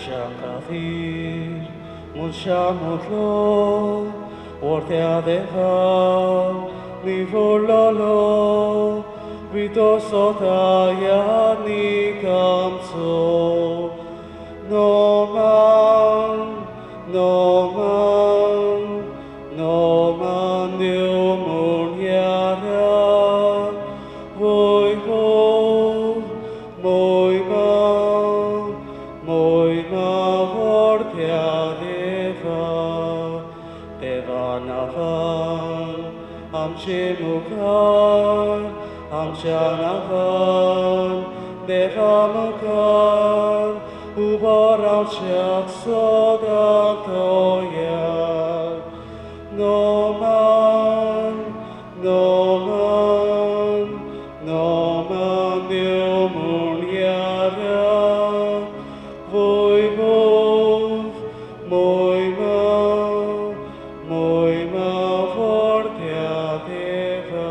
Kavir, Mushamutlo, Ortea deha, Nivololo, Vito Sotaya Nikamso, no man, no man, no man, Diumun Yara, Voi ho, moi ma vortea deva navan, am shemukar, am shanavan, deva mukar, ubaram shak sodatoya, no man, no man, no man, Diumun Yara, voi vov, moi ma vortea deva.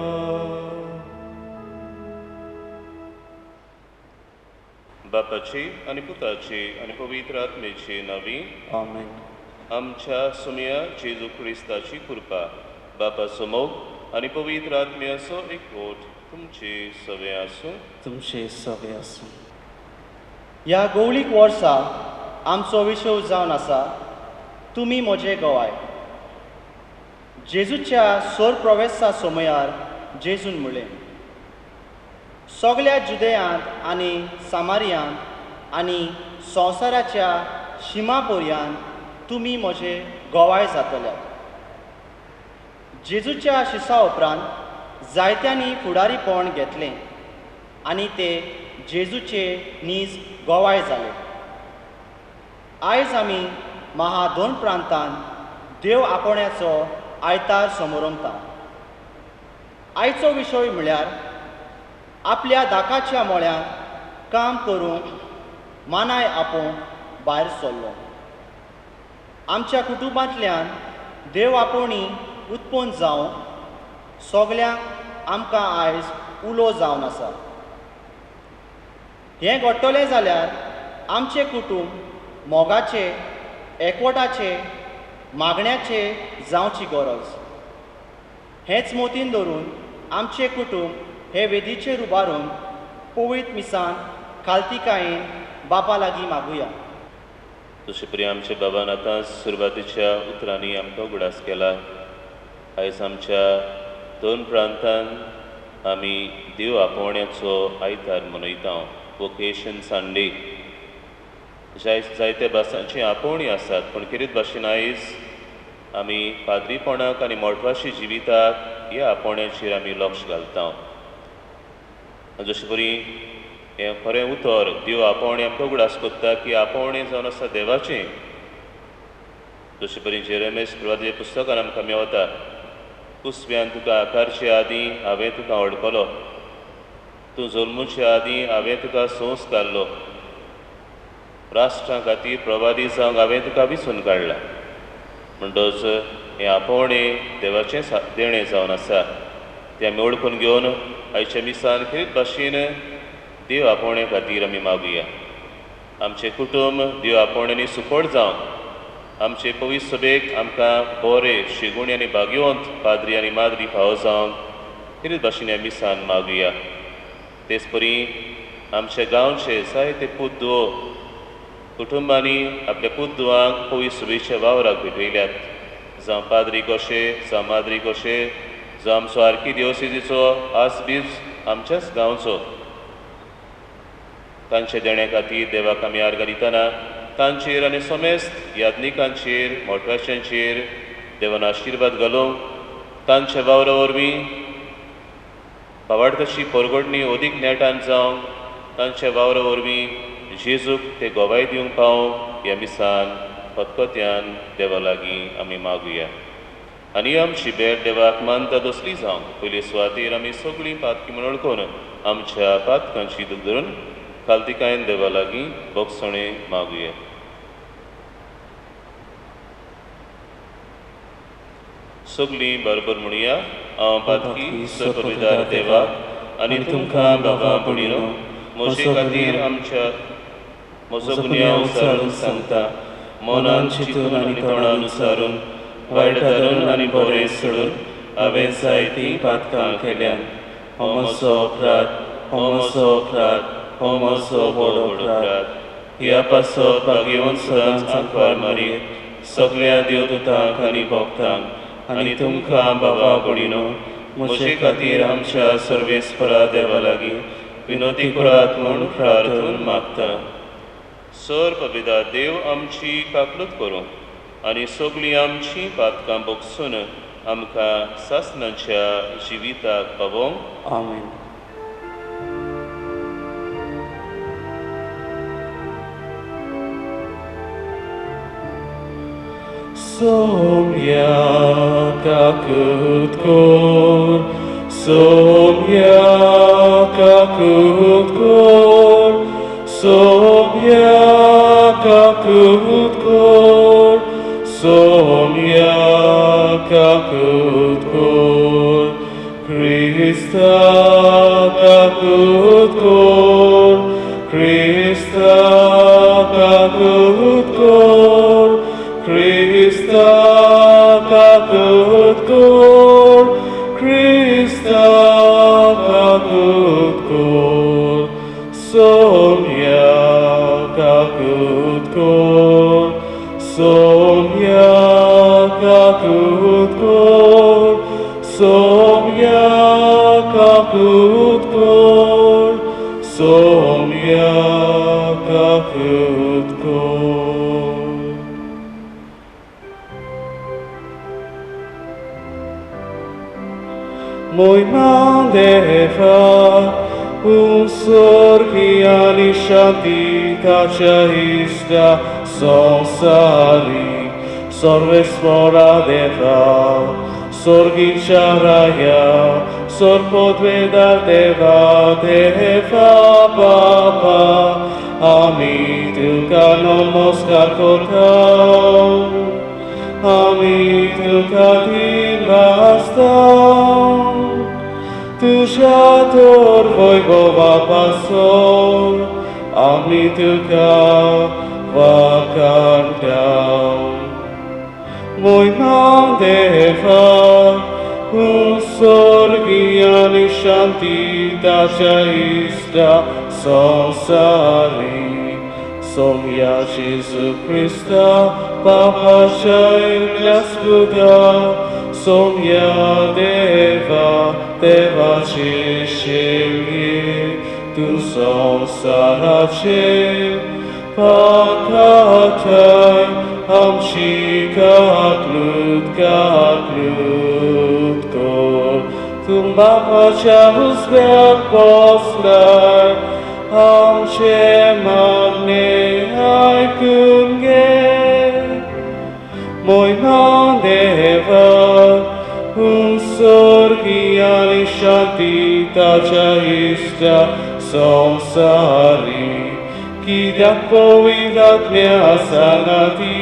बापाची आणि पुताची आणि पवित्र आत्मेची नावी Amen. आमच्या सुमया जेजू ख्रिस्ताची कृपा बापा समोग आणि पवित्र आत्म्याचो एकवट तुमची सवय आसूं. तुमचे सवे आसूं. ह्या गवळीक वर्सा आमचो विशय जावन आसा तुमी म्हजे गोवाय. जेजूच्या सोर प्रवेशा समयार जेजून म्हणलें, सगळ्या जुदेयांत आनी सामारियांत आनी संवसाराच्या शिमापर्यंत तुमी म्हजे गोवाय जातल्यात. जेजूच्या शिसा उपरांत जायत्यांनी फुडारीपण घेतलें आनी ते जेजूचे नीज गोवाय जाले. आयज आमी महा 2 प्रांतांत देव आपोण्याचो आयतार समोरमता. आयचो विशय म्हळ्यार आपल्या दाकाच्या मोळ्यांत काम करूंक मानाय आपोवंक भायर सरलो. आमच्या कुटुंबांतल्यान देव आपोवणी उत्पन्न जावं सगल्यांक आमकां आयज उलो जावन आसा. हें घडटलें जाल्यार आमचें कुटूंब मोगाचे, एकवटाचे, मागण्याचे जावची गरज. हेंच मोतीन धरून आमचें कुटूंब हे वेदीचेर उबारून पवित्र मिसान खालतिकायेन बापा लागीं मागुया. तशें परी आमच्या बाबान आतां सुरवातीच्या उतरांनी आमकां उगडास केला. आयज आमच्या 2 प्रांतांत आमी देव आपोवण्याचो आयतार मनयता, वोकेशन संडे. जायत्या भासांची आपोवणी आसात, पूण कितें भाशेन आयज आमी पाद्रीपणाक आनी मोठवाशी जिविताक ह्या आपोवण्याचेर आमी लक्ष घालता. जशें परी हें खरें उतर देव आपोवणें आमकां उगडास कोत्ता की आपोवणें जावन आसा देवाचें. जशें परी जेरेमेस प्रवादी पुस्तकान आमकां मेवता, कुसव्यान तुका आकारचे आदीं हांवें तुका वळखलो, तूं जल्मुचे आदीं हांवें तुका संस घाल्लो, राष्ट्रां खातीर प्रवादी जावंक हांवें तुका विसून काडला. म्हणटच हें आपोवणें देवाचें देणें जावन आसा. तें आमी ओळखून घेवन आयच्या मिसान खेरीत भाशेन देव आपोवणे खातीर आमी मागुया. आमचें कुटूंब देव आपोवण्यांनी सुकोड जावं, आमचे पवित्र सभेक आमकां बरें शिगूण आनी भाग्यवंत पाद्री आनी माद्री फावो जावंक खेरीत भाशेन ह्या मिसान मागुया. तेच परी आमच्या गांवचे जायते पुद्दो कुटुंबांनी आपल्या पुद्दुवांक पवित्र सभेच्या वावराक भेटयल्यात. जावं पाद्री कशे, जावं माद्री कशे, जावं आमचो आर्किदियोसेसीचो आसबीज आमच्याच गांवचो. तांचे देण्या खातीर देवाक आमी आर्गां दितना तांचेर आनी समेस्त याज्ञिकांचेर, मोठवाच्यांचेर देवान आशिर्वाद घालूंक तांच्या वावरा वरवीं भावार्थाची परगडणी ओदीक नेटान जावंक तांच्या वावरा वरवीं जेजूक ते गोवाय दिवंक पावंक ह्या मिसान खतखत्यान देवा लागीं आमी मागुया. आनी आमची भेट देवाक मानता तसली जावंक पयली सुवातेर आमी सगळीं पातकी म्हूण वळखून आमच्या पातकांची दूख धरून खालतिकायेन देवा लागीं बोगसणें मागुया. सगळीं बरोबर म्हणुया. हांव पातकी सर्वविदार देवा आनी तुमकां बाबा पडिनो म्हजे खातीर आमच्या म्हजो गुन्यांव उसारून सांगता, मनान चिंतून आनी तोंडान उसारून, वायट धरून आनी बरें सोडून हांवें जायतीं पातकां केल्यान. हो म्हजो अपराध, हो म्हजो अपराध, हो म्हजो व्हड अपराध. ह्या पासत भाग्यवन सदांच आंकवार मारीत सगळ्या देवदूतांक आनी भक्तांक आनी तुमकां बाबा भयणीनो, म्हजे खातीर आमच्या सर्वेस्परा देवा लागीं विनोदी करात म्हूण प्रार्थून मागता. सर पविता देव आमची काकलूत करूं आनी सगळीं आमचीं पातकां बोगसून आमकां सासणाच्या जिविताक पावोवंक. आमेन. Somia kakut kor, somia kakut kor, somia kakut kor, somia kakut kor, Krista kakut kor, Krista kakut kor, Krista kakut kor, Krista kakut kor, somia kakut kor, somia kakut kor, somia kakut kor, somia kakut kor. Moi mandeva un sorgiani santitatia ista sonsari sorvespora deva sorgicharaya sorpodveda deva deva papa ami tuka nomos kakotau ami tuka dimbastau Tuja torvoi bova pasor, ami tuka vakantau. Moi mandeva un sorgiani santitatia ista sonsari. Somia Jesu Christa, Papa Shaila Scuda, Somia Deva, Deva Cishiri, Tu Sonsarace, Pakatai, Amchi Kaklut Kor, Tumba Chahus Berg Posler, Amche Magne Aikunge, Moi mandeva un sorgiani santitatia ista sonsari, chi da povidat mea sanati,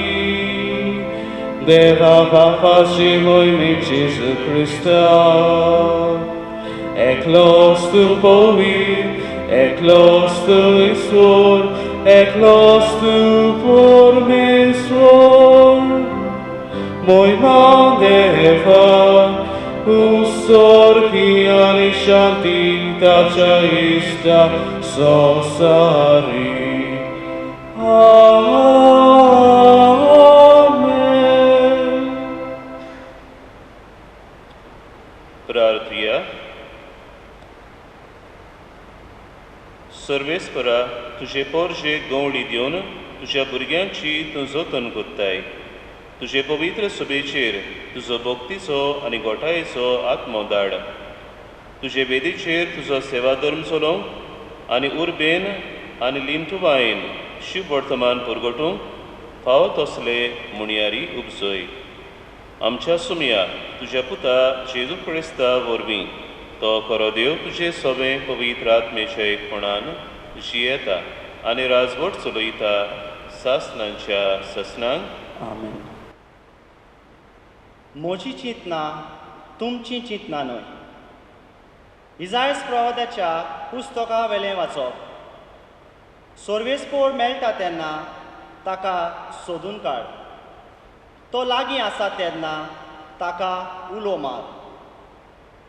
deva papaci moi mi Jesu Christa, eklos tu povit, eklos tu isor, eklos tu por me sor, moi mandeva un sorgiani santitatia ista sonsari. Amen. प्रार्थया सर्वेस्परा तुझे पोरजे गवळी दिवन तुझ्या भुरग्यांची तूं जतन कोत्ताय. तुझे पवित्र सभेचेर तुजो भक्तीचो आनी गोठायेचो आत्मो धाड. तुजे वेदीचेर तुजो सेवा धर्म चलोवंक आनी उर्बेन आनी लिंटुवायेन शिव वर्तमान पुरगटूंक फावो तसले मुणयारी उपजय. आमच्या सुमया तुज्या पुता जेजू क्रिस्ता वरवीं तो खरो देव तुजे सवें पवित्र आत्मेच्या एकपणान जियेता आनी राजवट चलयता सासणांच्या ससनांक. आमेन. म्हजी चिंतना तुमची चिंतना न्हय. इजायस प्रवाद्याच्या पुस्तका वेलें वाचप. सोर्वेस्पोर मेळटा तेन्ना ताका सोदून काड. तो लागीं आसा तेन्ना ताका उलो मार.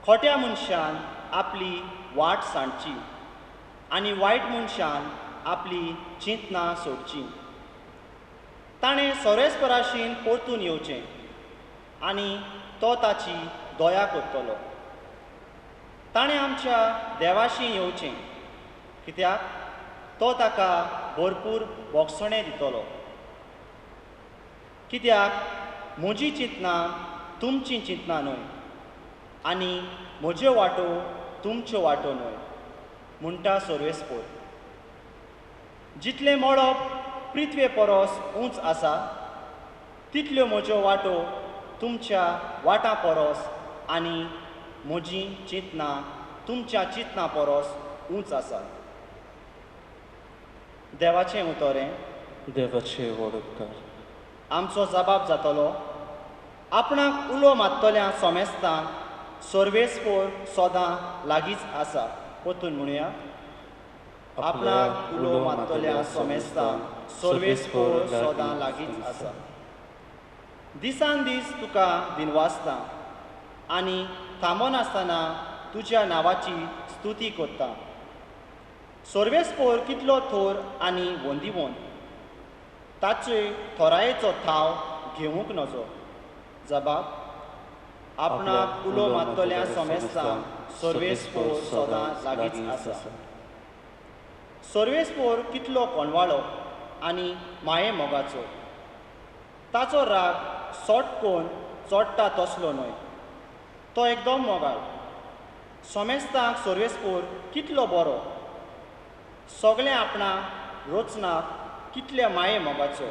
खोट्या मनशान आपली वाट सांडची आनी वायट मनशान आपली चिंतना सोडची. ताणें सोरेस्पराशीन परतून येवचें आनी तो ताची दया करतलो. ताणें आमच्या देवाशी येवचें कित्याक तो ताका भरपूर भोगसणें दितलो. कित्याक म्हजी चिंतना तुमची चिंतना न्हय आनी म्हज्यो वाटो तुमच्यो वाटो न्हय म्हणटा सोर्वेस्पोर. जितलें मळब पृथ्वे परस उंच आसा तितल्यो म्हज्यो वाटो तुमच्या वाटां परस आनी म्हजी चिंतना तुमच्या चिंतना परस उंच आसा. देवाचें उतोरें. देवाचे वडकार. आमचो जबाब जातलो. आपणाक उलो मारतल्या सोमेस्तां सोर्वेस्पोर सोदां लागींच आसा. परतून म्हणुया. आपणाक उलो मारतल्या सोमेस्तां सोर्वेस्पोर सोदां लागींच आसा. दिसान दीस तुका दिनवासता आनी थांबोन आसतना तुज्या नांवाची स्तुती करता. सोर्वेस्पोर कितलो थोर आनी वंदिवंत. ताचे थोरायेचो थाव घेवंक नजो. जबाब. आपणाक उलो मारतल्या सोमेस्तां सोर्वेस्पोर सोदां लागींच आसा. सोर्वेस्पोर कितलो कोणवाळो आनी माये मोगाचो. ताचो राग सोटकोन चोडटा तसलो न्हय. तो एकदम मोगाळ. सोमेस्तांक सोर्वेस्पोर कितलो बरो. सगळें आपणा रोचनाक कितल्या माये मोगाचो.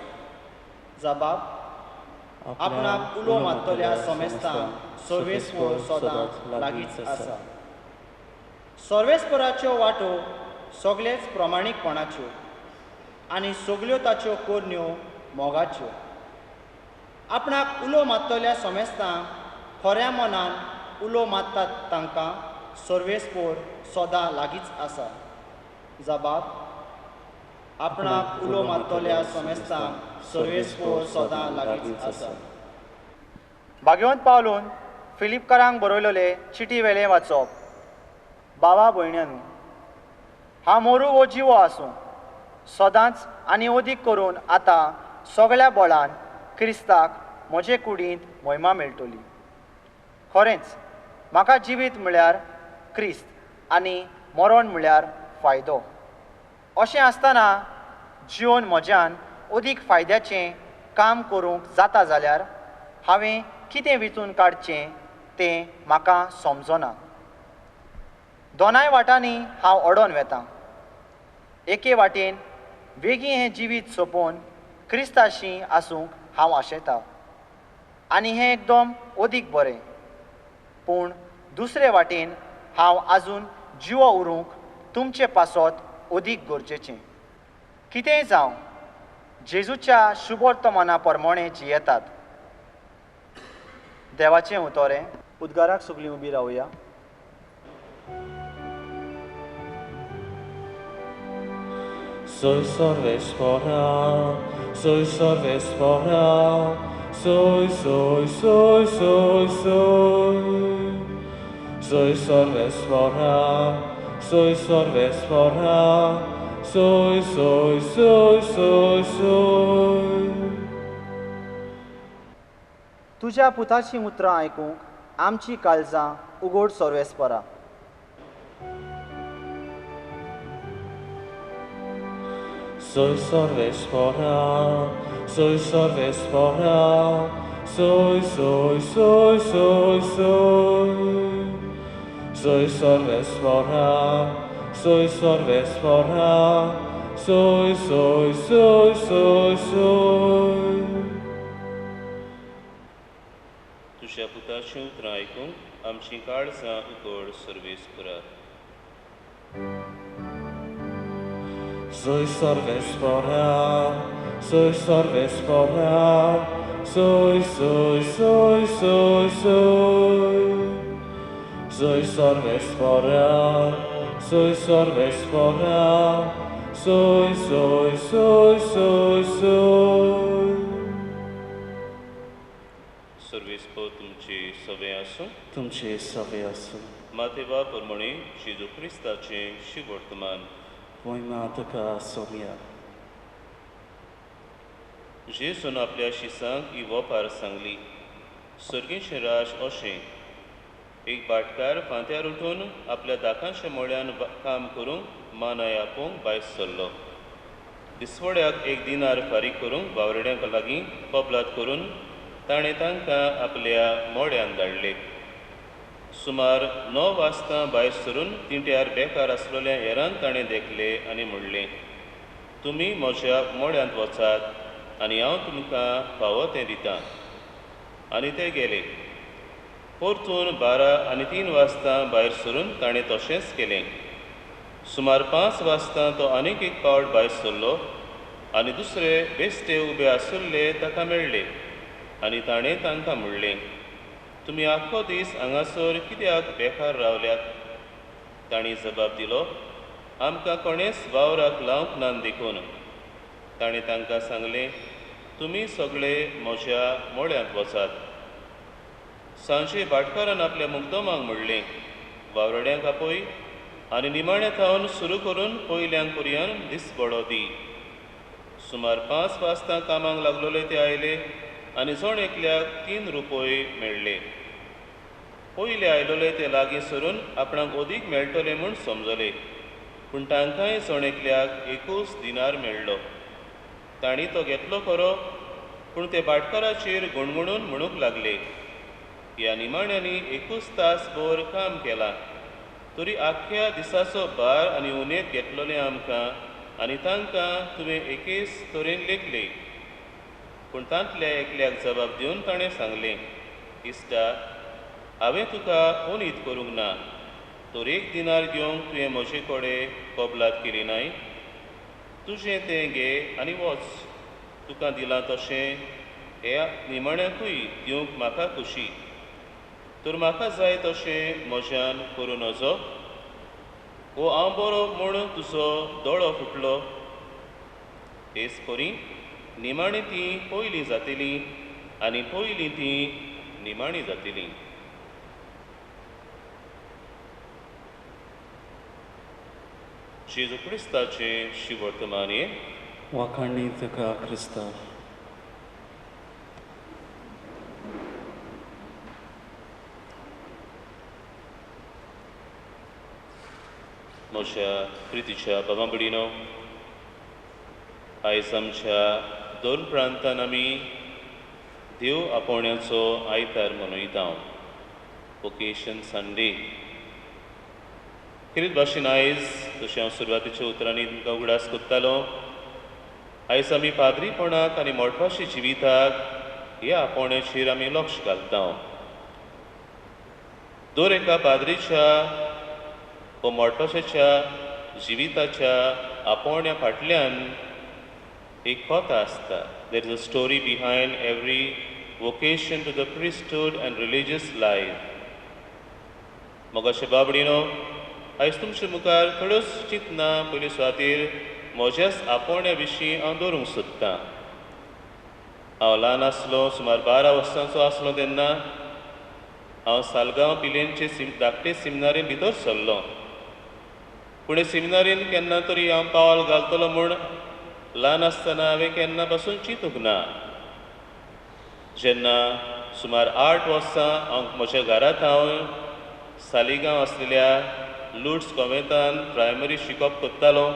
जबाब. आपणाक उलो मारतल्या सोमेस्तां सोर्वेस्पोर सोदां लागींच आसा. सोर्वेस्पोराच्यो वाटो सगळेच प्रमाणीकपणाच्यो आनी सगळ्यो ताच्यो कोरण्यो मोगाच्यो. आपणाक उलो मारतल्या सोमेस्तां खऱ्या मनान उलो मारतात तांकां सोर्वेस्पोर सोदां लागींच आसा. जबाब. आपणाक उलो मारतल्या सोमेस्तां सोर्वेस्पोर सोदां लागींच आसा. भाग्यवंत पावलून फिलिपकारांक बरयलेले चिटी वेलें वाचप. भावा भयण्यांनो, हांव मोरू वो जिवो आसूं सदांच आनी अदीक करून आतां सगळ्या बळान क्रिस्ताक म्हजे कुडींत महिमा मेळटली. खरेंच म्हाका जिवीत म्हळ्यार क्रिस्त आनी मरण म्हळ्यार फायदो. अशें आसतना जिवन म्हज्यान अदीक फायद्याचें काम करूंक जाता जाल्यार हांवें कितें विचून काडचें तें म्हाका समजना. दोनाय वाटांनी हांव अडोन वेतां. एके वाटेन बेगीन हें जिवीत सोंपोवन क्रिस्ताशी आसूंक हांव आशेतां आनी हें एकदम अदीक बरें. पूण दुसरे वाटेन हांव आजून जिवो उरूंक तुमचे पासत अदीक गरजेचें. कितेंय जावं जेजूच्या शुभ वर्तमाना प्रमाणें जियेतात. देवाचें उतोरें. उद्गाराक सगळीं उबी रावया. Soy Sorvespora, soy Sorvespora, soy, soy, soy, soy, soy. Soy Sorvespora, soy Sorvespora, soy, soy, soy, soy, soy. तुज्या पुताचीं उतरां आयकूंक आमची काळजां उगड सोर्वेस्परा. Soy Sorvespora, soy Sorvespora, soy, soy, soy, soy, soy. Soy Sorvespora, soy Sorvespora, soy, soy, soy, soy, soy. तुज्या पुताचीं उतरां आयकूंक आमचीं काळजां उगड सर्वेस्परा. Soy Sorvespora, soy Sorvespora, soy, soy, soy, soy, soy. Soy Sorvespora, soy Sorvespora, Soy, soy, soy, soy, soy. सर्वेस्पो तुमची सवय आसूं. तुमचे सवे आसूं. माथेवा प्रमाणे जेजू क्रिस्ताचे शुभ वर्तमान. वयमा तुका सोमया. जेजून आपल्या शिसांक ही वोपार सांगली. सर्गेचें राज अशें. एक भाटकार फांत्यार उठून आपल्या दाकांच्या मोळ्यान काम करूंक मानाय आपोवंक भायर सरलो. दिसवड्याक एक दिनार फारीक करूंक वावरड्यांक लागीं कबलात करून ताणें तांकां आपल्या मोड्यान धाडले. सुमार 9 वाजता भायर सरून तिंट्यार बेकार आसलेल्या हेरांक ताणें देखले आनी म्हणलें, तुमी म्हज्या मोड्यांत वचात आनी हांव तुमकां फावो तें दितां. आनी ते गेले. परतून 12 आनी 3 वाजता भायर सरून ताणें तशेंच केलें. सुमार 5 वाजता तो आनीक एक पावट भायर सरलो आनी दुसरे बेश्टे उबे आसुल्ले ताका मेळ्ळे आनी ताणें तांकां म्हणलें, तुमी आख्खो दीस हांगासर कित्याक बेकार रावल्यात? तांणी जबाब दिलो, आमकां कोणेच वावराक लावंक ना देखून. ताणें तांकां सांगलें, तुमी सगळे म्हज्या मोळ्यांत वचात. सांजे भाटकारान आपल्या मुद्दमांक म्हणलें, वावरड्यांक आपय आनी निमाण्या थावन सुरू करून पयल्यांक पर्यान दिसबडो दी. सुमार 5 वाजता कामाक लागलोले ते आयले आनी जण एकल्याक 3 रुपये मेळ्ळे. पयले आयलोले ते लागीं सरून आपणाक अदीक मेळटले म्हूण समजले, पूण तांकांय जण एकल्याक 1 दिनार मेळ्ळो. तांणी तो घेतलो खरो, पूण ते भाटकाराचेर गुणगुणून म्हणूंक लागले, ह्या निमाण्यांनी 1 तास भर काम केलां, तरी आख्ख्या दिसाचो भार आनी उणेत घेतलोले आमकां आनी तांकां तुवें एकेच तरेन लेखले. पूण तांतल्या एकल्याक जबाब दिवन ताणें सांगलें, इश्टा, हांवें तुका उणीत करूंक ना, तर 1 दिनार घेवंक तुवें म्हजे कडेन कबलात केली नाय. तुजें तें घे आनी वच. तुका दिलां तशें ह्या निमाण्याकूय दिवंक म्हाका खुशी. तर म्हाका जाय तशें म्हज्यान करूं नजो. वो हांव बरो म्हूण तुजो दोळो फुटलो. हेच परी निमाणी ती पयलीं जातलीं आनी पयलीं ती निमाणी जातलीं. जेजू क्रिस्ताचे शुभ वर्तमान हे. वाखाणणी तुका क्रिस्ता. म्हज्या प्रितीच्या बाबा भयणीनो, आयज आमच्या 2 प्रांतान आमी देव आपोवण्याचो आयतार मनयता. Vocation Sunday. कितें भाशेन आयज जशें हांव सुरवातीच्या उतरांनी तुमकां उगडास कोत्तालो, आयज आमी पाद्रीपणाक आनी मोडपाशी जिविताक ह्या आपोवण्याचेर आमी लक्ष घालता. दर एका पाद्रीच्या व मोडपाशाच्या जिविताच्या आपोवण्या फाटल्यान एक कथा आसता. There is a story behind every vocation to the priesthood and religious life. मोगाचे बाबडीनो, आयज तुमचे मुखार थोड्योच चिंतना पयली सुवातेर म्हज्याच आपोवण्या विशीं हांव दवरूंक सोदतां. हांव ल्हान आसलो, सुमार 12 वर्सांचो आसलो तेन्ना हांव सालगांव पिलेंचे धाकटे सेमिनारीन भितर सरलो. पुणे सेमिनारीन केन्ना तरी हांव पावल घालतलो म्हूण ल्हान आसतना हांवें केन्ना पासून चिंतूंक ना. जेन्ना सुमार 8 वर्सां हांव म्हज्या घरांत सालिगांव आसलेल्या लुड्स कॉमेतान प्रायमरी शिकप करतालो.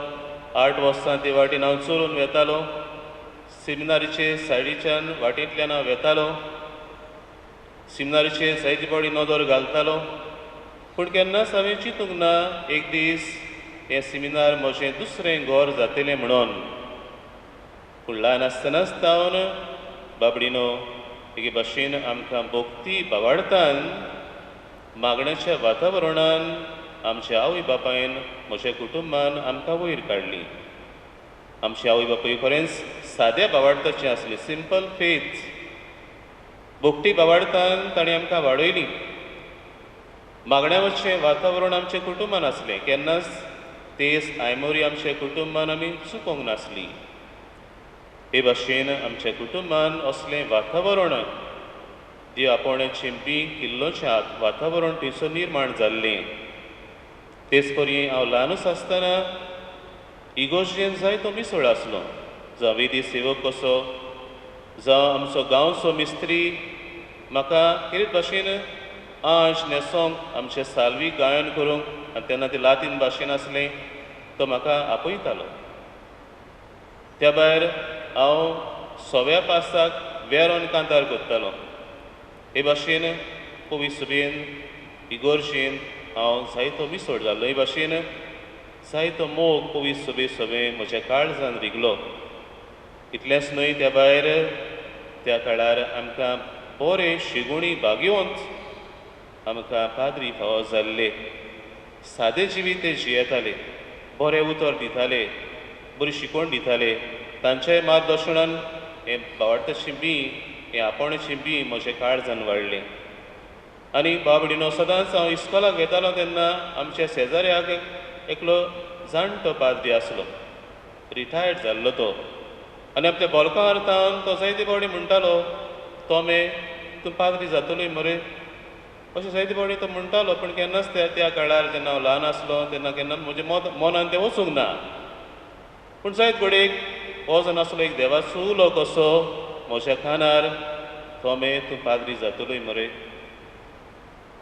8 वर्सां ते वाटेन हांव चलून वेतालो. सेमिनारीचे सायडीच्यान वाटेंतल्यान हांव वेतालो. सेमिनारीचे जायते फावटी नदर घालतालो. पूण केन्नाच हांवें चिंतूंक ना एक दीस हें सेमिनार म्हजें दुसरें घर जातलें म्हणून. पूण ल्हान आसतनाच जावन बाबडीनो, एके भाशेन आमकां भक्ती भावार्थान मागण्याच्या वातावरणान आमच्या आवय बापायन म्हज्या कुटुंबान आमकां वयर काडली. आमची आवय बापूय खरेंच साद्या भावार्थाची आसली, सिंपल फेथ. भक्ती भावार्थान ताणें आमकां वाडयली. मागण्याचें वातावरण आमच्या कुटुंबान आसलें. केन्नाच तेच आयमोरी आमच्या कुटुंबान आमी चुकोवंक नासली. हे भाशेन आमच्या कुटुंबान असलें वातावरण जे आपण चिंपी किल्लोच्या वातावरण थंयसर निर्माण जाल्लें. तेच परी हांव ल्हानूच आसतना इगोर्जेन जायतो मिसळ आसलो. जावं वेदी सेवक कसो, जावं आमचो गांवचो मिस्त्री म्हाका कितें भाशेन आंश न्हेसोंक आमचे साल्वीक गायन करूंक, आनी तेन्ना ते लातीन भाशेन आसलें, तो म्हाका आपयतालो. त्या भायर हांव सव्या पासाक वेरोन कांतार करतालो. हे भाशेन पवित्र सभेन इगोर्जेन हांव जायतो मिसळ जाल्लो. हे भाशेन जायतो मोग पवित्र सभे म्हज्या काळजान रिगलो. इतलेंच न्हय, त्या भायर त्या काळार आमकां बरे शिगोणी भाग्योवंत आमकां पाद्री फावो जाल्ले. सादें जिवीत ते जियेताले, बरें उतर दिताले, बरी शिकवण दिताले. तांच्याय मार्गदर्शनान हें भावार्थाचें बी हें आपोवणेचें बी म्हजें काळजान वाडलें. आनी बाबडीनो सदांच हांव इस्कॉलाक वेतालो तेन्ना आमच्या शेजाऱ्याक एकलो जाणटो पाद्री आसलो, रिटायर्ड जाल्लो तो. आनी आपल्या बोलकां अर्थान तो जायते फावटी म्हणटालो, तोमे तूं पाद्री जातलोय मरे, अशें जायते फावटी तो म्हणटालो. पूण केन्नाच त्या काळार जेन्ना हांव ल्हान आसलो तेन्ना केन्ना म्हज्या मनान तें वचूंक ना. पूण जायत घडयेक हो जावन आसलो एक देवाचो उलो कसो म्हज्या कानार, तोमे तूं पाद्री जातलोय मरे.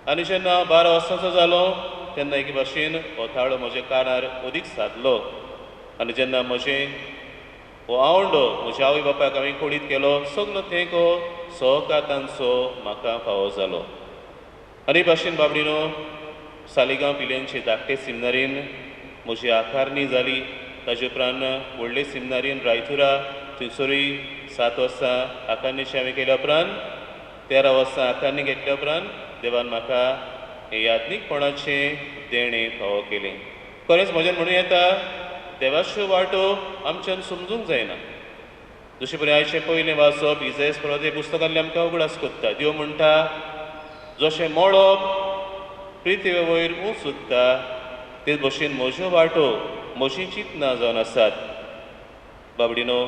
आनी जेन्ना हांव 12 वर्सांचो जालो तेन्ना एके भाशेन हो ताळो म्हज्या कानार अदीक सादलो. आनी जेन्ना म्हजें हो आवंडो म्हज्या आवय बापायक हांवें कोडीत केलो, सगलो तेंको सहकार तांचो म्हाका फावो जालो. आनी भाशेन बाबडीनो सालिगांव पिल्यांचे धाकटे सिमनारीन म्हजी आकारणी जाली. ताजे उपरांत व्हडले सिमनारीन रायतुरा, थंयसरूय 7 वर्सां आकारणीची हांवें केल्या उपरांत 13 वर्सां आकारणी घेतल्या उपरांत देवान म्हाका हे याज्ञीकपणाचें देणें फावो केलें. खरेंच म्हज्यान म्हणूं येता, देवाच्यो वाटो आमच्यान समजूंक जायना. जशें पळय आयचें पयलें वाचप इसायास प्रवादी पुस्तकांतली आमकां उगडास कोत्ता. देव म्हणटा, जशें मळब पृथ्वे वयर ऊंच उदता, ते भशेन म्हज्यो वाटो म्हजीं चिंतनां जावन आसात. बाबडीनो,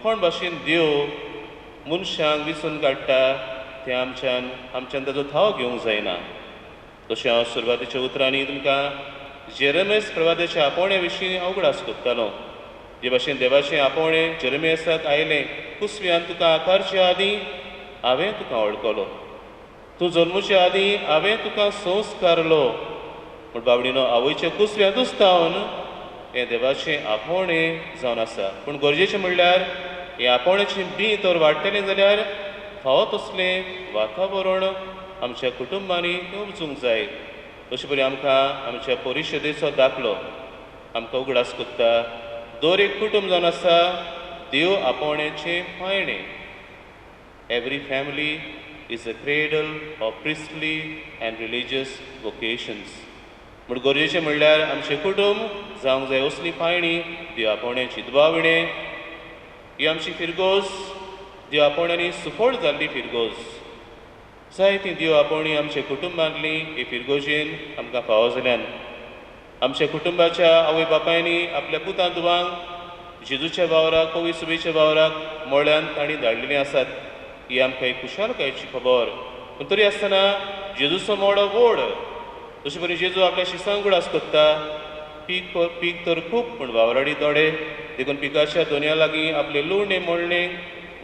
कोण भाशेन देव मनशांक विसून काडटा तें आमच्यान ताजो थाव घेवंक जायना. जशें हांव सुरवातेच्या उतरांनी तुमकां जेरेमियास प्रवाद्याच्या आपोवण्या विशीं उगडास कोत्तालो. जे भाशेन देवाचें आपोवणें जेरेमियासाक आयलें, कुसव्यान तुका आकारच्या आदीं हांवें तुका वळखलो, तूं जल्मच्या आदीं हांवें तुका संस्कारलो. म्हूण बाबडीनो, आवयच्या कुसव्यांतूच तावन हें देवाचें आपोवणें जावन आसा. पूण गरजेचें म्हणल्यार हें आपोवणेचें बी तर वाडटलें जाल्यार फावो तसलें वातावरण आमच्या कुटुंबांनी उपजूंक जाय. अशें परी आमकां आमच्या परिशदेचो दाखलो आमकां उगडास कोत्ता. दर एक कुटुंब जावन आसा देव आपोवणेचें पायणें. Every family is a cradle of priestly and religious vocations. म्हूण गरजेचें म्हणल्यार आमचें कुटुंब जावंक जाय असली पायणी देव आपोवण्याची दुबाविणें. ही आमची फिरगोज देव आपोवण्यांनी सुफोळ जाल्ली फिरगोज. जायतीं देव आपोवणी आमच्या कुटुंबांतलीं हे फिरगोजेन आमकां फावो जाल्यान. आमच्या कुटुंबाच्या आवय बापायनी आपल्या पुतां धुवांक जेजूच्या वावराक पवित्र सभेच्या वावराक मोळ्यान तांणी धाडलेलीं आसात. ही आमकां एक खुशालकायेची खबर. पूण तरी आसतना जेजूचो मोडो व्हड. जशें परी जेजू आपल्या शिसांक उगडास कोत्ता, पीक तर खूब पूण वावराडी थोडे, देखून पिकाच्या दोनया लागीं आपले लुवणे मोडणे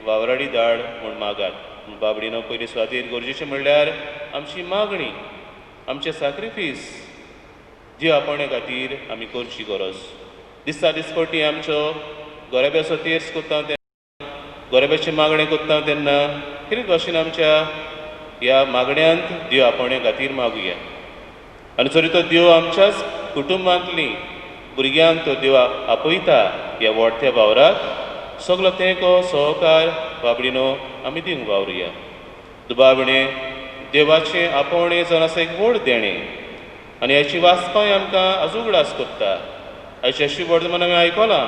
वावराडी धाड म्हूण मागात. म्हूण बाबडीनो, पयली सुवातेर गरजेचें म्हणल्यार आमची मागणी, आमचें सॅक्रिफीस देव आपोवणे खातीर आमी करची गरज. दिसता दिसपटी आमचो गरब्याचो तेर्स कोत्ता तेन्ना, गरब्याची मागणी कोत्ता तेन्ना कितें भाशेन आमच्या ह्या मागण्यांत देव आपोवणे खातीर मागुया. आनी जरी तो देव आमच्याच कुटुंबांतलीं भुरग्यांक तो देव आपयता ह्या व्हडत्या वावराक, सगलो तेंको सहकार बाबडीनो आमी दिवंक वावरुया. दुबाविणें देवाचें आपोवणें जावन आसा एक व्हड देणें. आनी हाची वाचपाय आमकां आजून उगडास कोत्ता. आयच्या शुभ वर्तमान हांवें आयकलां,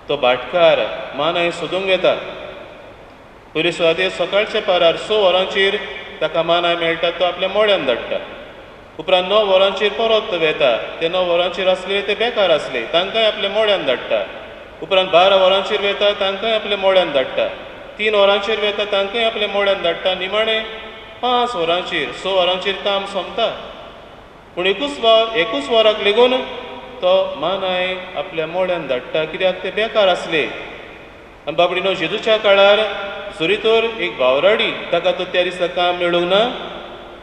तो भाटकार मानाय सोदूंक येता. पयली सुवातेर सकाळच्या पारार 6 वरांचेर ताका मानाय मेळटा, तो आपल्या मोड्यान धाडटा. उपरांत 9 वरांचेर परत वेता. ते 9 वरांचेर आसले ते बेकार आसले, तांकांय आपल्या मोड्यान धाडटा. उपरांत 12 वरांचेर वेता, तांकांय आपल्या मोड्यान धाडटा. 3 वरांचेर वेता, तांकांय आपल्या मोड्यान धाडटा. निमाणे 5 वरांचेर 6 वरांचेर काम सोंपता. पूण एकूच वराक लेगून तो मानाय आपल्या मोड्यान धाडटा, कित्याक ते बेकार आसले. आनी बाबडीनो, जेजूच्या काळार जोरी तर एक भावराडी ताका तो त्या दिसा काम मेळूंक ना,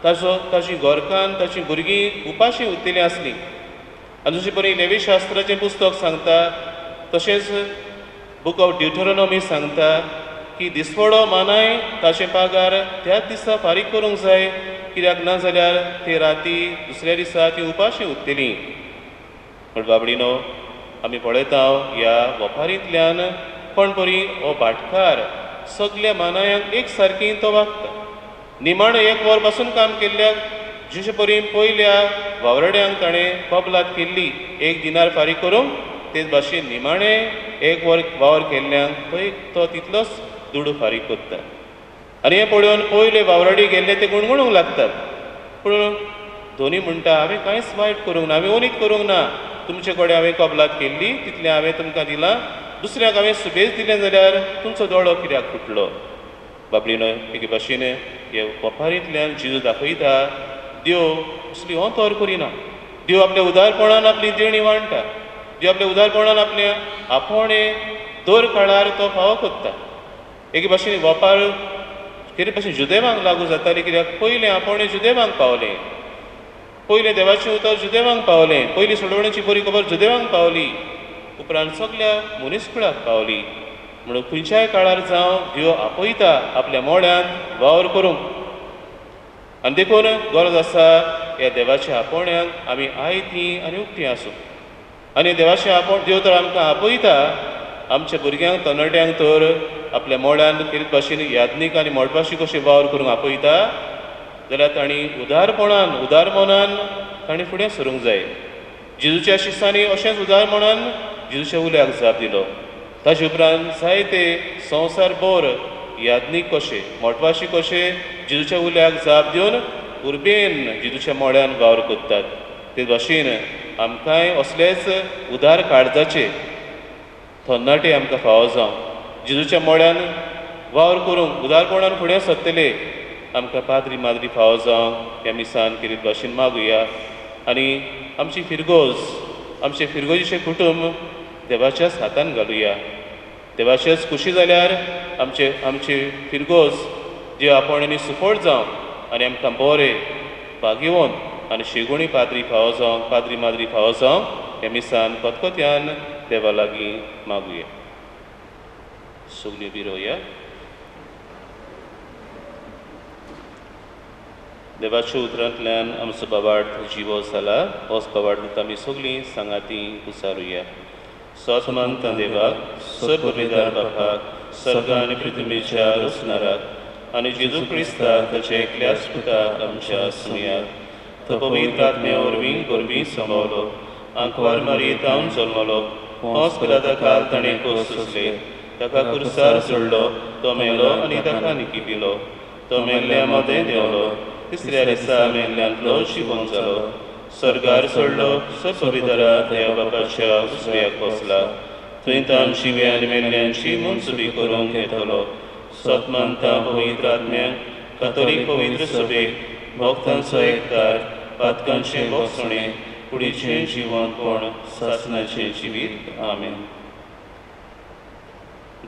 ताची घोरकान ताची भुरगीं उपाशी उरतेलीं आसलीं. आनी जशें परी लेवी शास्त्राचें पुस्तक सांगता, तशेंच बूक ऑफ ड्युटरोनॉमी सांगता की दिसवडो मानाय ताचे पागार त्याच दिसा फारीक करूंक जाय, कित्याक ना जाल्यार ते राती दुसऱ्या दिसा ती उपाशी उरतलीं. पूण बाबडीनो, आमी पळयता ह्या वोपारींतल्यान कोण परी हो भाटकार सगल्या मानायांक एक सारकी तो वागता. निमाणें 1 वर पासून काम केल्ल्याक जशे परी पयल्या वावरड्यांक ताणें कबलात केल्ली 1 दिनार फारीक करूंक, तेच भाशेन निमाणें 1 वर वावर केल्ल्यांक तो तितलोच दुडू फारीक करता. आनी हें पळोवन पयले वावराडी गेल्ले ते गुणगुणूंक लागतात. पूण दोनी म्हणटा, हांवें कांयच वायट करूंक ना, हांवें ओनीत करूंक ना. तुमचे कडेन हांवें कबलात केल्ली, तितलें हांवें तुमकां दिलां. दुसऱ्याक हांवें सुबेज दिलें जाल्यार तुमचो दोळो कित्याक फुटलो? बाबडीनो, एके भाशेन हे वोपारींतल्यान जेजू दाखयता, देव असली तोर करिना. देव आपल्या उदारपणान आपली देणी वांडटा. देव आपल्या उदारपणान आपल्या आपोणे दर काळार तो फावो करता. एके भाशेन वोपार कितें भाशेन जुदेवांक लागू जाताली, कित्याक पयलें आपोणे जुदेवांक पावलें. पयलें देवाचें उतर जुदेवांक पावलें. पयली सोडवणेची बरी खबर जुदेवांक पावली. उपरांत सगल्या मनीसकुळाक पावली. म्हणून खंयच्याय काळार जावं देव आपयता आपल्या मोड्यान वावर करूंक. आनी देखून गरज आसा ह्या देवाच्या आपोवण्यांक आमी आयतीं आनी उक्तीं आसूं. आनी देवाचें देव तर आमकां आपयता, आमच्या भुरग्यांक तरणाट्यांक तर आपल्या मोड्यान कितें भाशेन यादनीक आनी मोडभाशी कशें वावर करूंक आपयता, जाल्यार तांणी उदार मनान तांणी फुडें सरूंक जाय. जेजूच्या शिश्यांनी अशेंच उदार मनान जेजूच्या उल्याक जाप दिलो. ताचे उपरांत जायते संवसारभर यादनीक कशे मोटवाशी कशे जेजूच्या उल्याक जाप दिवन उर्बेन जेजूच्या मोड्यान वावर करतात. ते भाशेन आमकांय असलेच उदार काळजाचे तरणाटे आमकां फावो जावं. जेजूच्या मोड्यान वावर करूंक उदारपणान फुडें सरतले आमकां पाद्री माद्री फावो जावं ह्या मिसान किरीत भाशेन मागुया. आनी आमची आमचे फिरगोजीचे कुटुंब देवाच्याच हातान घालुया. देवाचेच खुशी जाल्यार आमचे फिरगोज जे आपोणांनी सुफोट जावं आनी आमकां बरें भाग्यवन आनी शेगुणी पाद्री माद्री फावो जावं ह्या मिसान खतखत्यान देवा लागीं मागुया. सगळीं बिरोया. देवाच्या उतरांतल्यान आमचो बाबार्थ जिवो जाला. होच बाबार्थ आमी सगळीं सांगाती उसारुया. सतमंत देवाक, सर्वपिदार बापाक, सर्ग आनी पृथ्वीच्या रचणाराक आनी जेजू क्रिस्ताक ताचे एकल्याच पुताक आमच्या सुयाक तो पवित्र आत्म्या वरवीं गोरबी समवलो, आंकवार मारयेंत जावन जल्मलो, होच पिलाता काल ताणें कोस सुचले, ताका कुर्सार सोडलो, तो मेलो आनी ताका निकिपिलो, तो मेल्ल्या मदें देंवलो, तिसऱ्या दिसा मेल्ल्यांतलो जिवंत जालो, सर्गार सोडलो, सर्वपिदारा देवा बापाच्या उजव्याक बसला, थंय तां जिव्या आनी मेल्ल्यांची मनसुबी करूंक येतलो. सतमंता पवित्र आत्म्याक, कातोलीक पवित्र सभेक, भक्तांचो एकदार, पातकांचे भोगसणे, कुडीचें जिवंतपण, सासणाचें जिवीत. आमेन.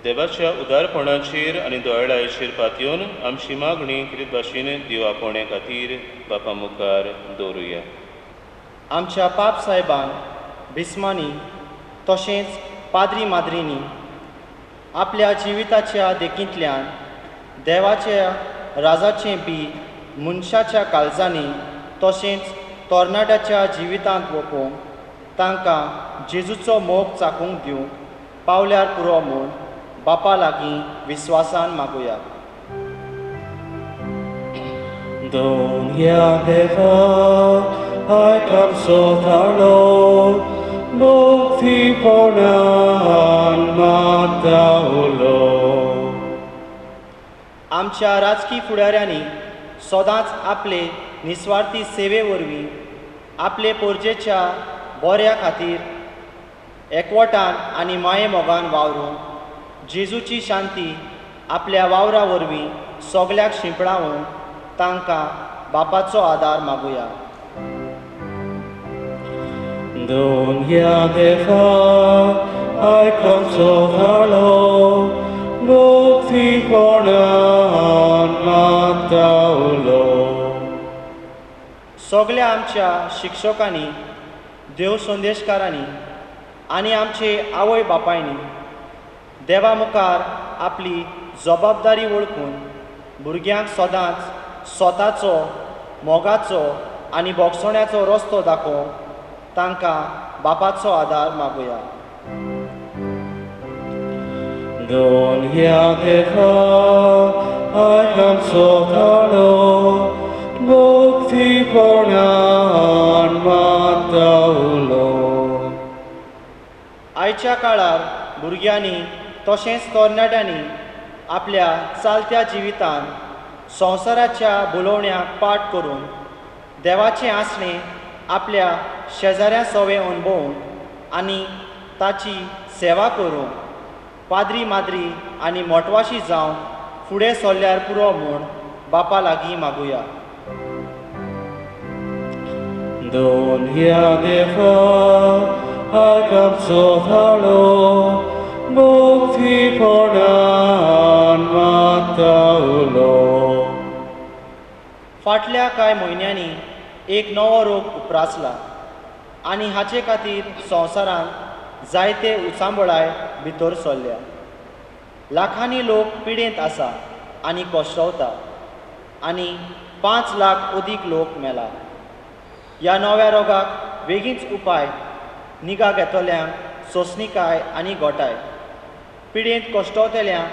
देवाच्या उदारपणाचेर आनी दोळायेचेर पातयेवन आमची मागणी कितें भाशेन देव आपोवणे खातीर बापा मुखार दवरुया. आमच्या पाप साहेबान बिस्मांनी तशेंच पाद्री माद्रींनी आपल्या जिविताच्या देखींतल्यान देवाच्या राजाचें बीत मनशाच्या काळजांनी तशेंच तरणाट्याच्या जिवितांत ओपोवंक तांकां जेजूचो मोग चाखूंक दिवंक पावल्यार पुरो म्हूण बापा लागीं विस्वासान मागुया. Donia deva, aikam sotalo, bokti ponan mataulo. आमच्या राजकी फुडाऱ्यांनी सदांच आपले निस्वार्थी सेवे वरवीं आपले पोरजेच्या बऱ्या खातीर एकवटान आनी माये मोगान वावरूं जेजूची शांती आपल्या वावरा वरवीं सगल्याक शिंपडावूं तांकां बापाचो आदार मागुया. Dunia de fa, ai consolalo, bukti ponan mataulo. सगल्या आमच्या शिक्षकांनी देव संदेशकारांनी आनी आमचे आवय बापायनी देवा मुखार आपली जबाबदारी वळखून भुरग्यांक सदांच स्वताचो मोगाचो आनी बोगसोण्याचो रस्तो दाखोवंक तांकां बापाचो आदार मागुया. Dunia de fa, ai consolalo, bukti ponan mataulo. आयच्या काळार भुरग्यांनी तशेंच तरणाट्यांनी आपल्या चालत्या जिवितान संवसाराच्या बुलोवण्याक पाट करून देवाचें आसणें आपल्या शेजाऱ्या सवे अणभवूंक आनी ताची सेवा करूंक पाद्री माद्री आनी मोटवाशी जावन फुडें सरल्यार पुरो म्हूण बापा लागीं मागुया. Dunia de fa, ai consolalo, bukti ponan mataulo. फाटल्या कांय म्हयन्यांनी एक नवो रोग उप्रासला आनी हाचे खातीर संवसारांत जायते उचांबळाय भितर सरल्या. लाखांनी लोक पिडेंत आसा आनी कोश्टवता आनी 5 लाख अदीक लोक मेला. ह्या नव्या रोगाक बेगीनच उपाय निगा घेतल्यांक सोंसणीकाय आनी गोठाय, पिडेंत कोश्टवतल्यांक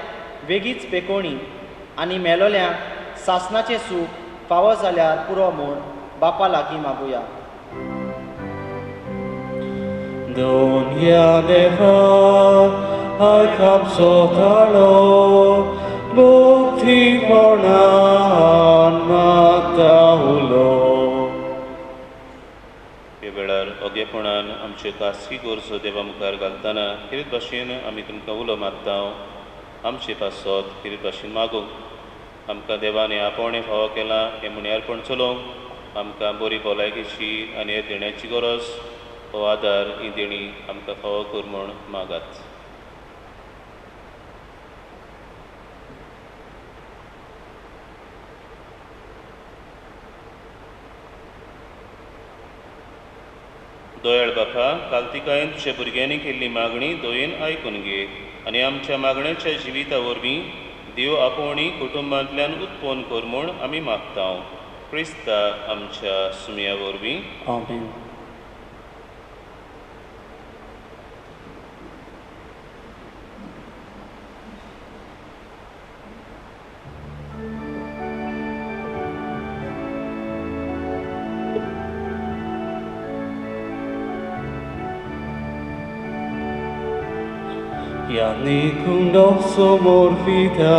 बेगीच पेकोवणी आनी मेलोल्यांक सासणाचें सूख फावो जाल्यार पुरो म्हूण बापा लागीं मागुया. Dunia de fa, ai consolalo, bukti ponan mataulo. हे वेळार ओगेपणान आमचे खासगी गोरजो देवा मुखार घालतना कितें भाशेन आमी तुमकां उलो मागता. आमचे पासत कितें भाशेन मागूंक आमकां देवान आपोवणें फावो केलां हें मुण्यारपण चलोवंक आमकां बरी भलायकेची आनी हे देण्याची गरज हो आदार ही देणी आमकां फावो कर म्हूण मागात. दोयाळ बापा, कालतिकायेन तुज्या भुरग्यांनी केल्ली मागणी दोयेन आयकून घे आनी आमच्या मागण्याच्या जिविता वरवीं देव आपोवणी कुटुंबांतल्यान उत्पन्न कर म्हूण आमी मागता. क्रिस्ता आमच्या सुमया वरवीं. Amen. Yanni kundosso morfita,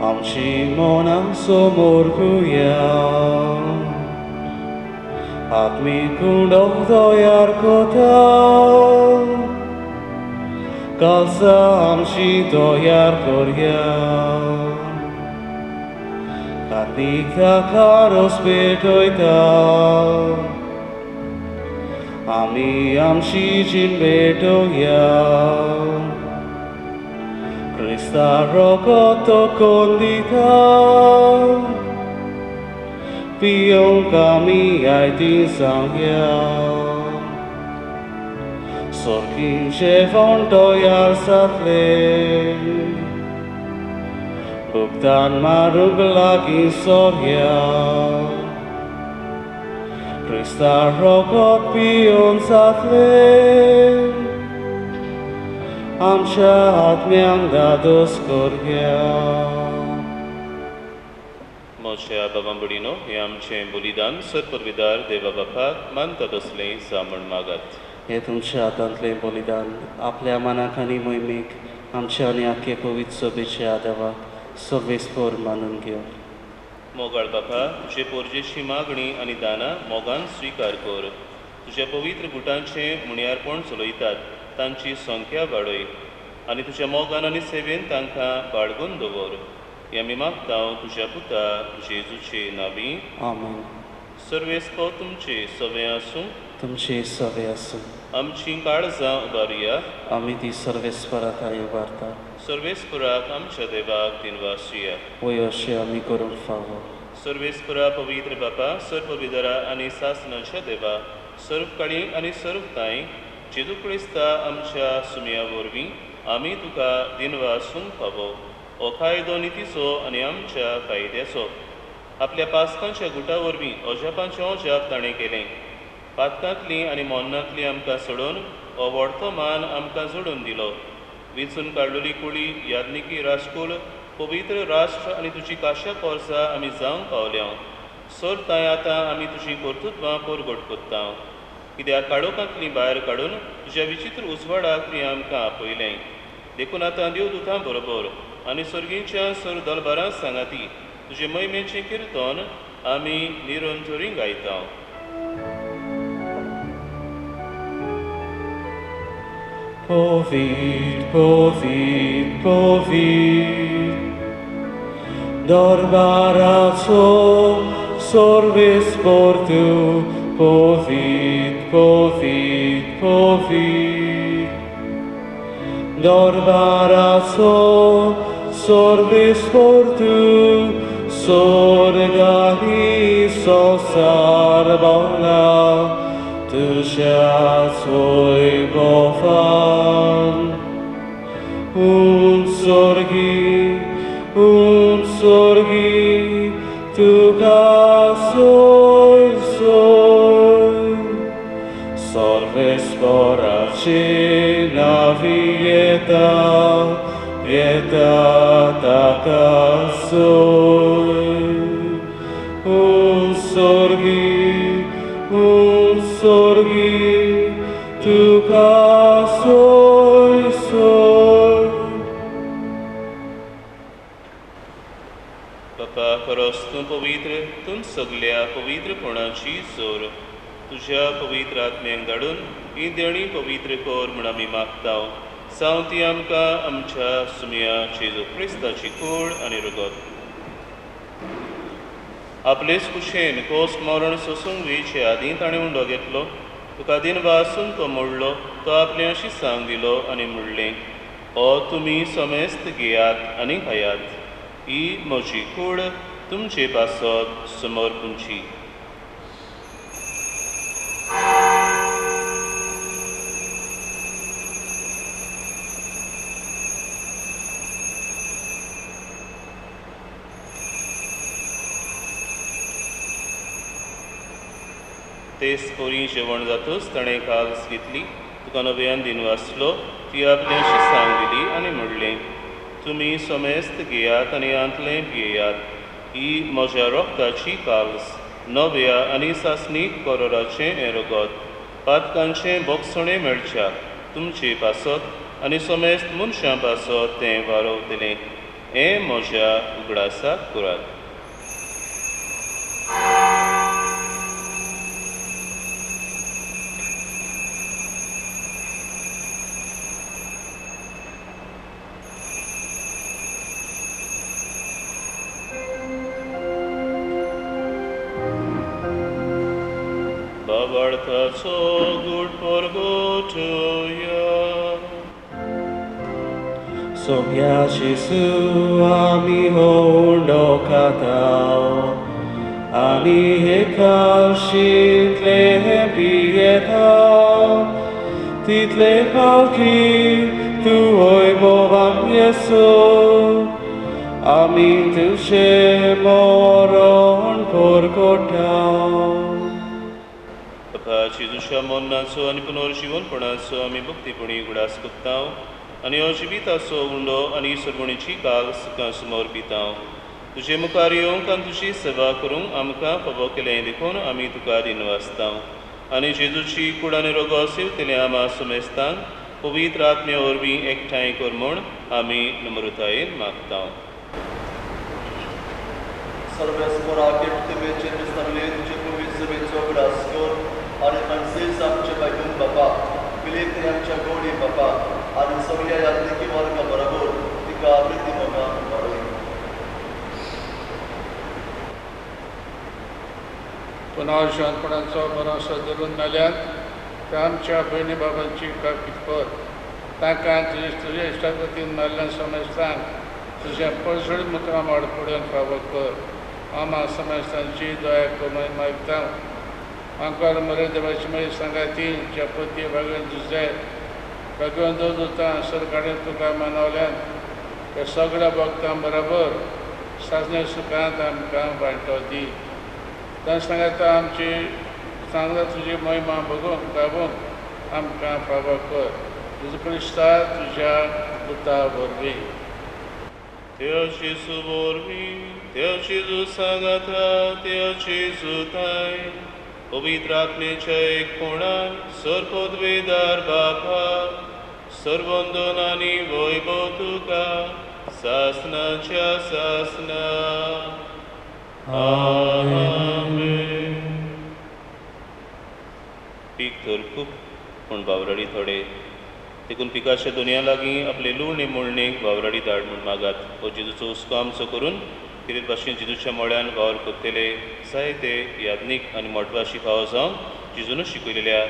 amci monanso morguya, atmi kundodo yarkota, kalsa amci do yarkorya, katika karos betoita. Ami amshi jin betoya, Krista rokoto kondita, pion kami aitin sangya, sorkin chevon toyar satle, buktan maruglaki sorya. Krista rogot pion satle, amcia atmiang dados korgia. मोशे बाबांबडीनो हे आमचें बलिदान सत्परविदार देवा बापाक मानता बसलें सामण मागात. हे तुमच्या हातांतलें बलिदान आपल्या मनाक आनी मोहिमेक आमच्या आनी आख्खे पवित्र सभेच्या देवाक सवेस्पर मानून घेव. मोगाळ बापा, तुजे पोरजेची मागणी आनी दानां मोगान स्विकार कर. तुज्या पवित्र गुटांचे मुण्यारपण चलयतात तांची संख्या वाडय आनी तुज्या मोगान आनी सेवेन तांकां बाळगून दवर. हें आमी मागता तुज्या पुता जेजूचे नांवी. आमेन. सर्वेस्पो तुमचे सवे आसूं. तुमचे सवे आसूं. आमची काळजां उबारुया. आमी ती सर्वेस्पराकाय उबारता. सर्वेस्पराक आमच्या देवाक दिनवासुया. वय अशें आमी करूंक फावो. सर्वेस्परा पवित्र बापा, सर्व विदरा आनी सासनाच्या देवा, सर्व काळी आनी सर्व ताई, जेजू क्रिस्ता आमच्या सुमया वरवीं आमी तुका दिनवासूंक फावो. हो कायदो नितीचो आनी आमच्या फायद्याचो. आपल्या पास्कांच्या गुटा वरवीं अजापांचें अजाप ताणें केलें. पातकांतलीं आनी मोन्नांतलीं आमकां सोडून हो व्हडतो मान आमकां जोडून दिलो. वेंचून काडलेली कुळी यादनिकी राजकुल पवित्र राष्ट्र आनी तुजी काश्या पोरसां आमी जावंक पावल्या. सर तांय आतां आमी तुजीं कर्तुत्वां परगट कोत्ता. कित्याक काळोखांतलीं भायर काडून तुज्या विचित्र उजवाडाक तुवें आमकां आपयलें. देखून आतां देवदूतां बरोबर आनी सर्गींच्या सर दरबारां सांगाती तुजे महिमेचें किर्तन आमी निरंतरी गायता. Povit, povit, povit, Darbaraco sorvespor tu, povit, povit, povit, Darbaraco sorvespor tu, sorgani sosarbona, Tužia svoj bofan, sorgi, tuka soj, sorvespora cina vieta taka soj, sorgi, tuka soj. बापा, खरोच तूं पवित्र, तूं सगल्या पवित्रपणाची जोर. तुज्या पवित्र आत्म्याक धाडून ही देणी पवित्र कर म्हूण आमी मागता. जावं ती आमकां आमच्या सुमया जेजू क्रिस्ताची कूड आनी रगत. आपलेच कुशेन कोस मरण सोसूंक वेचे आदीं ताणें उंडो घेतलो. तुका दिन वासून तो मोडलो, तो आपल्याशी सांग दिलो आनी म्हणलें, हो तुमी समेस्त घेयात आनी खायात. ही म्हजी कूड तुमचे पासत समर्पूंची. तेच पोरी जेवण जातूच ताणें काल्स घेतली. तुका नव्यान दिन वाचलो, ती आपल्याशी सांग दिली आनी म्हणलें, तुमी समेस्त घेयात आनी आंतलें पियेयात. ही म्हज्या रोगताची काल्स, नव्या आनी सासणीक कोरोराचें हें रगत. पातकांचें बोगसणें मेळच्याक तुमचे पासत आनी समेस्त मनशां पासत तें वारवतलें. हें म्हज्या उगडासाक करात. Bavartaco gud porgotuja. Sogja Jezu ami hondo katao, ani hekal shitle pietao, title palki tuoi bovam Jesu, amin tu she moron porgotao. जेजूच्या मोन्नाचो आनी पुनर्जीवनपणाचो आमी भक्तीपणी उगडास कोत्ता आनी अजिविताचो उंडो आनी सरवणीची काल्स तुका समर्पिता. तुजे मुखार येवंक आनी तुजी सेवा करूंक आमकां फावो केलें देखून आमी तुका दिनवासता. आनी जेजूची कूड आनी रगत सेवतलें आमा समेस्तांक पवित्र आत्म्या वरवीं एकठांय कर म्हूण आमी नम्रतायेन मागता. सर्वेस्पराकेट तुवेचे नुसतले तुझे पवित्र सभेचो ग्रास कर आणि कन्सेल्स आमचे बायकून बापा विलेकरी आमच्या गोडी बापा आणि सगळ्या यात्रिकी वर्ग बरोबर तिका प्रिती मोगा वाडय पुनर्शांतपणाचो भरोसो धरून नाल्यात त्या आमच्या भयणी बाबांची काकीत कर ताका तुझ्या इश्टागतीन नाल्ल्या समजतान तुझ्या पळसळी मुखां वाड फुड्यान फावो कर आमा समजतांची दया करून मागता आमकां मरे देवाची मागीर सांगाती ज्या पती भागवंत दुसरे भगवंत दोता सरकारान तुका मानवल्यान त्या सगळ्या भक्तां बरोबर साजण्या सुखांत आमकां वांटो दी त्या सांगाता आमची सांगता तुजी महिमा बघून गावून आमकां फावो कर तुझ क्रिस्ता तुज्या पुता वरवीं Teo Jesu vorbi, Teo Jesu sagata, Teo Jesu tai, पवित्र आत्मेच्या एकपणान सर्वोद्वेदार बापा, सर्वोंदोन आनी वैभव तुका, सासनाच्या सासना. आमेन. पीक तर खूब पूण बावराडी थोडे देखून पिकाच्या दुनिया लागीं आपले लूण मोडणेक वावराडी धाड म्हूण मागात हो जेजूचो हुस्को आमचो करून कितें भाशेन जेजूच्या मोळ्यान वावर करतले जायते यादनीक आनी मोठवाशी फावो जावन जेजून शिकयलेल्या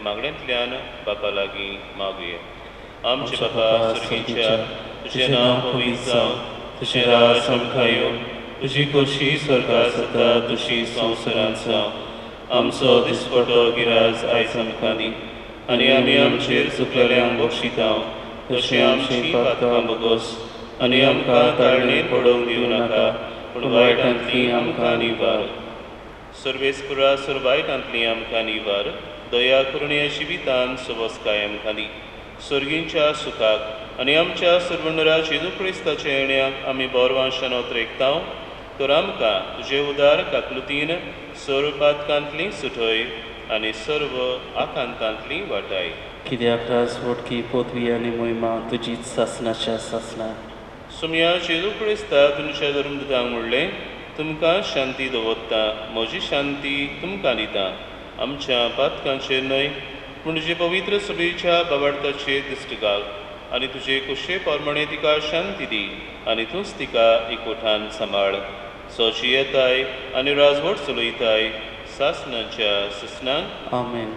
मागण्यांतल्यान बापा लागीं मागुया. आमचे बापा सुर्गीच्या तुजें नांव पवित्र जावं, तुजें राज आमकां येवं, तुजी खोशी स्वर्गांत जाता तशी संवसारांत जावं. आमचो दिसपटो गिराज आयज आमकां दी आनी आमी आमचेर चुकलेल्यांक बक्षितांव तशें आमची पातकां बगोस आनी आमकां ताळणेर पडोवंक दिवं नाका पूण वायटांतली आमकां निवार. सर्वेस्पुरा सर्वायटांतली आमकां निवार. दया करून ह्या जिवितांत सवस्काय आमकां दी. सर्गींच्या सुखाक आनी आमच्या सर्वनरा जेजू क्रिस्ताच्या येण्याक आमी बोरवांशान ओतरेकतांव तर आमकां तुजे उदार काकलुतीन सर्व पातकांतली सुटय आनी सर्व आकांतांतली वाटाय. कित्याक राजवटकी पदवी आनी मोहिमा तुजीच सासनाच्या सासना. सुमया जेजू क्रिस्ता तुमच्या धर्मदूतांक म्हणलें तुमकां शांती दवरता, म्हजी शांती तुमकां दिता. आमच्या पातकांचेर न्हय पूण तुजे पवित्र सभेच्या बाबार्थाचेर दिश्ट घाल आनी तुजे कुशे पोरमणे तिका शांती दी आनी तूंच तिका एकवटान सांबाळ. सोची येताय आनी राजवट चलयताय सासनाच्या ससनान. आमेन.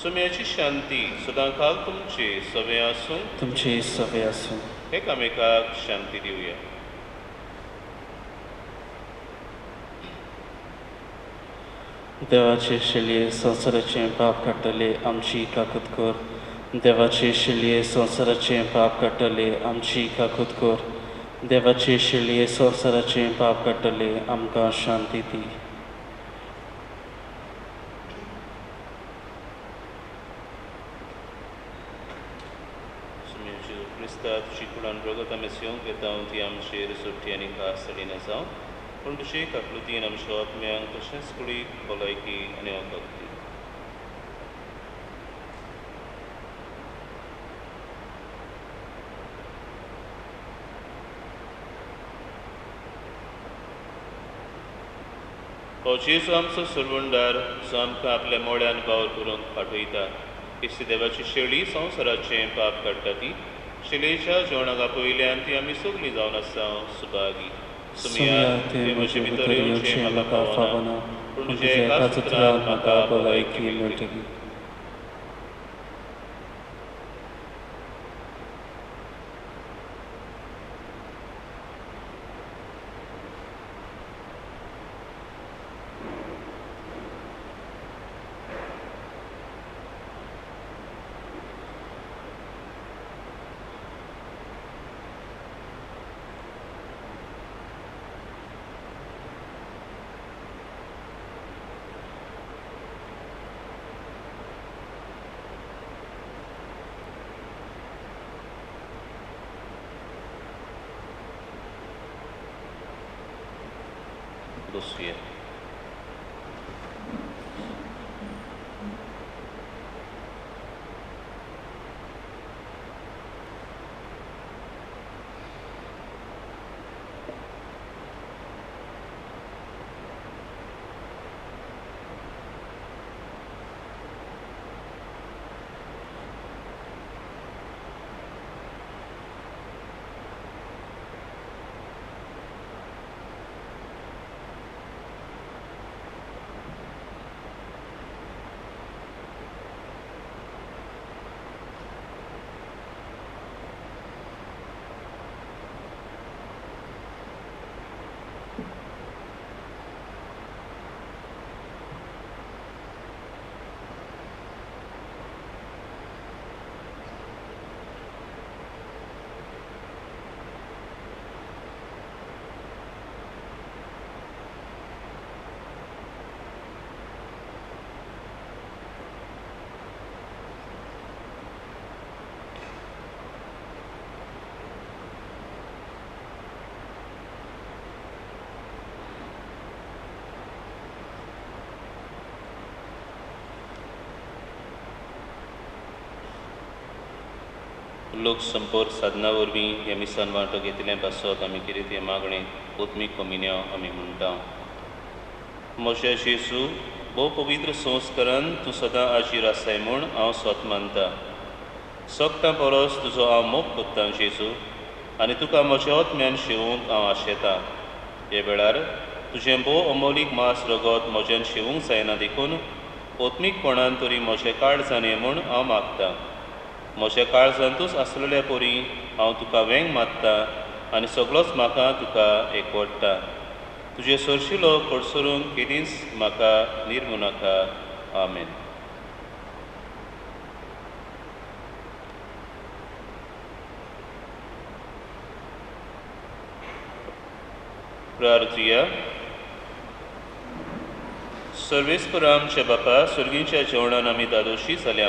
सुम्याची शांती सदां काल तुमचे सवे आसूं. तुमचे सवे आसूं. एकामेकाक शांती दिवया. देवाचे शिलये संवसाराचें पाप काडटले आमची काकूत कर. देवाचे शिलये संवसाराचें पाप काडटले आमची काकूत कर. देवाचे शिलये संवसाराचें पाप काडटले आमकां शांती दी. तुजी कुळान रगत आमी सेवंक येता ती आमचेर सुट्टी आनी खास सडिना जावं पूण तुजे काकलुतीन आमच्या आत्म्यांक तशेंच कुडीक भलायकी आनी वखद दी. हो जेजू आमचो सुरवंडार जो आमकां आपल्या मोळ्यान बावर करूंक फाटयता. इश्ट देवाची शेळी संवसाराचें पाप काडटा ती शिलेच्या जेवणाका पयल्यान ती आमी सगळीं जावन आसा सुभागी. सुमया ते म्हजे भितर येवचें म्हाका फावना पूण तुज्या एकाच उतरान म्हाका भलायकी मेळटली. बसूया. लोक संपर्क साधना वरवीं हे मिसान वांटो घेतलें पासत आमी कितें ते मागणें ओतमीक कमिन्या आमी म्हणटा. मोशे जेसू भोव पवित्र संस्कारान तूं सदां आजीर आसाय म्हूण हांव स्वत मानता. सोगतां परस तुजो हांव मोग कोत्तां जेजू आनी तुका म्हज्या ओतम्यान शिवूंक हांव आशेतां. हे वेळार तुजें भोव अमोलीक मास रगत म्हज्यान शिवूंक जायना देखून ओतमीकपणान तरी म्हजें काळजान ये म्हूण हांव मागतां. म्हज्या काळजांतूच आसलेल्या पोरी हांव तुका वेंग मात्तां आनी सगळोच म्हाका तुका एकवटता. तुजे सरशिलो कडसरूंक केदींच म्हाका निर्मू नाका. आमेन. प्रार्थुया. सर्वेस्पर आमच्या बापा, सुर्गीच्या जेवणान आमी दादोशी जाल्या.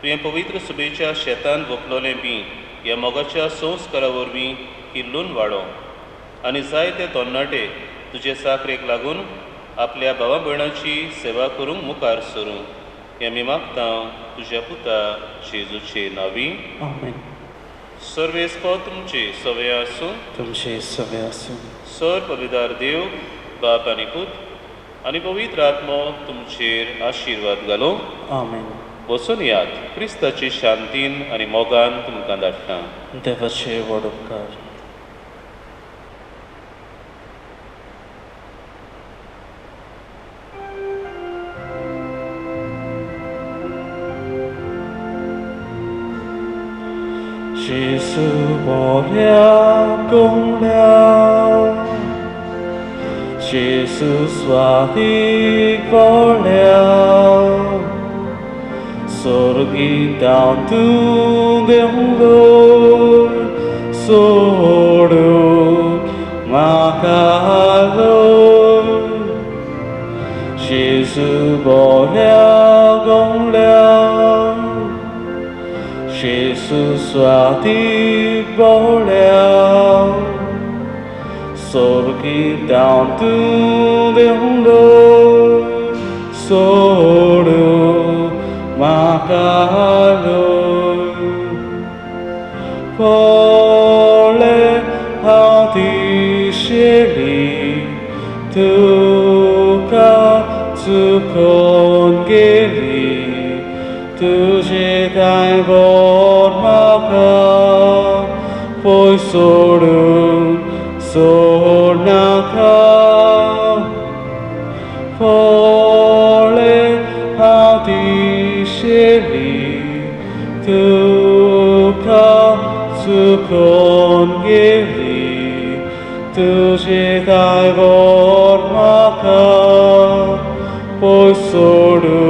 तुवें पवित्र सुबेच्या शेतान वपलोलें बी ह्या मोगाच्या संस्कारा वरवीं किल्लून वाडो आनी जायते तरणाटे तुजे साकरेक लागून आपल्या भावा भयणांची सेवा करूंक मुखार सरूं. हें आमी मागतां तुज्या पुता जेजूचे नांवी. आमेन. सर्वेस्पर तुमचे सवे आसूं. तुमचे सवे आसूं. सर पवित्र देव, बाप आनी पूत आनी पवित्र आत्मो तुमचेर आशिर्वाद घालो. आमेन. बसून यात. क्रिस्ताची शांतीन आनी मोगान तुमकां धाडटा. देवाचे व्हड उपकार. Jesu borlia gonglia, Jesu swadig borlia, sorgi down to the Lord, soru makalo, Jesu borlia gonglia. Jesus swadig borlia, sorgi down to the Lord, soru makalo, pole hadisheli, tuka tukongeli, तुझे दाय बोर माका पोय सोडून सोड नाका. पोळे हांव दिशेली तुका चुकोन गेली, तुझे दाय बोर माका पोय सोडून